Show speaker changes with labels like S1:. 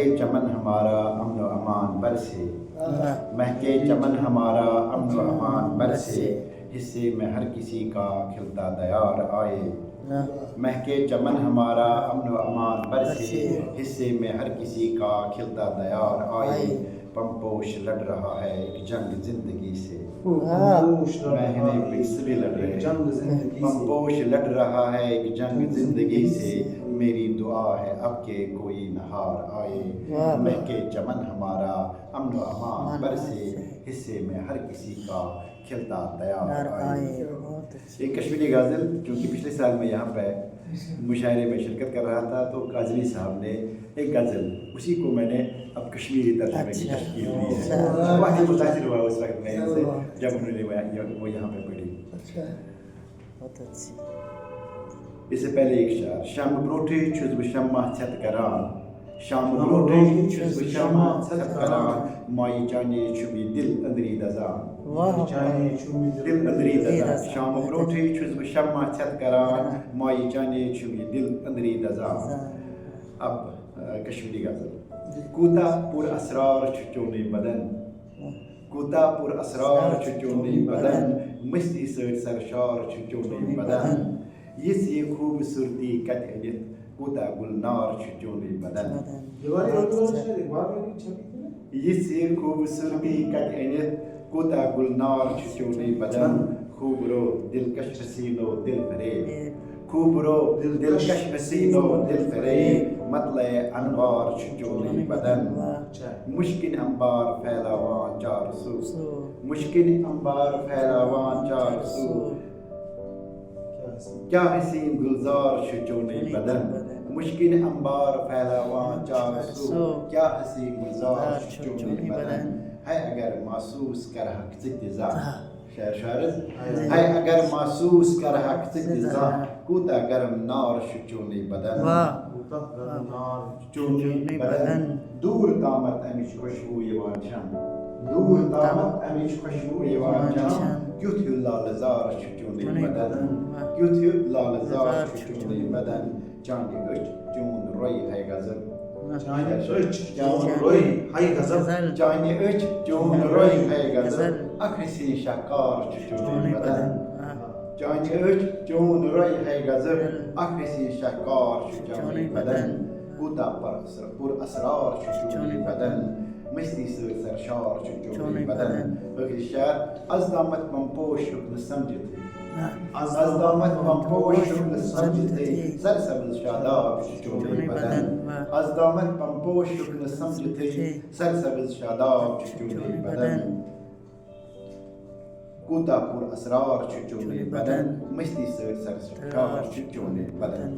S1: مہکے چمن ہمارا امن و امان برسے مہکے چمن ہمارا امن و امان برسے حصے میں ہر کسی کا کھلتا دیار آئے مہکے چمن ہمارا امن و امان برسے حصے میں ہر کسی کا کھلتا دیار آئے پمپوش لڑ رہا ہے ایک جنگ زندگی سے مہنے پکس بھی لڑ رہے ہیں پمپوش لڑ رہا ہے ایک جنگ زندگی سے میری دعا ہے اب کہ کوئی نہار آئے مہکے چمن ہمارا امن و امان برسے حصے میں ہر کسی کا کھلتا دیار آئے۔ ایک کشمیری غزل کیونکہ پچھلے سال میں یہاں پہ مشاعرے میں شرکت کر رہا تھا تو قاضلی صاحب نے ایک غزل اسی کو میں نے اب کشمیری ترجمے کی تشکیل دی ہے۔ بہت ہی متاثر ہوا اس وقت میں ان سے جب انہوں نے وہ یہاں پہ پڑھی۔ اس سے پہلے ایک شعر شام بروٹے چھس بہ شمع ژھٮ۪تہٕ کران شام بروٹے چھس بہ شمع ژھٮ۪تہٕ کران مایہِ چانے چھُم یہِ دل أنٛدری دزان دل أنٛدری دزان شام بروٹے چھس بہ شمع ژھٮ۪تہٕ کران مایہِ چانے چھُم یہِ دل أنٛدری دزان۔ اب کشمیری غزل کوتاہ پر اسرار چھُ چونُے بدن کوتاہ پر اسرار چھُ چونُے بدن مستی سۭتۍ سرشار چھُ چونُے بدن یِژھ یہِ خوٗبصوٗرتی کتہِ أنِتھ کوٗتاہ گُلنار چھُ چونُے بدن یِژھ یہِ خوٗبصوٗرتی کتہِ أنِتھ کوٗتاہ گُلنار چھُ چونُے بدن خوٗبرو دلکش حسینو دل فریب خوٗبرو دلکش حسینو دل فریب مطلع انوار چھُ چونُے بدن مشکِن امبار پھیلاوان چار سو مشکِن امبار پھیلاوان چار سو کیا حسین گلزار چھُ چونُے بدن مشکِن امبار پھیلاوان چار سو کیا حسین گلزار چھُ چونُے بدن ہے اگر محسوٗس کرہکھ ژٕ تہِ زانٛہہ شعر شعرس ہے اگر محسوٗس کرہکھ ژٕ تہِ زانٛہہ کوٗتاہ گرم نار چھُ چونُے بدن چونُے بدن دوٗر تامتھ امِچ خوشبوٗ یِوان چھم دوٗر تامتھ امِچ خوشبوٗ یِوان چھم کیُتھ ہیوٗ لالہٕ زار چھُ چونُے بدن کیُتھ ہیوٗ لالہٕ زار چھُ چونُے بدن چانہِ أچھ چون روٚے ہے غزل چانہِ أچھ چون روٚے ہے غزل اکھ حسین شاہکار چھُ چونُے بدن چانہِ أچھ چون روٚے ہے غزل اکھ حسین شاہکار چھُ چونُے بدن کوٗتاہ پر اسرار چھُ چونُے بدن مستی سۭتۍ سرشار چھُ چونُے بدن ٲخری شعر از تامتھ پمپوش ہیوٚک نہٕ سمجھتھٕے از تامتھ پمپوش ہیوٚک نہٕ سمجھتھٕے سرسبز شاداب چھُ چونُے بدن از تامتھ پمپوش ہیوٚک نہٕ سمجھتھٕے سرسبز شاداب چھُ چونُے بدن کوٗتاہ پر اسرار چھُ چونُے بدن مستی سۭتۍ سرشار چھُ چونُے بدن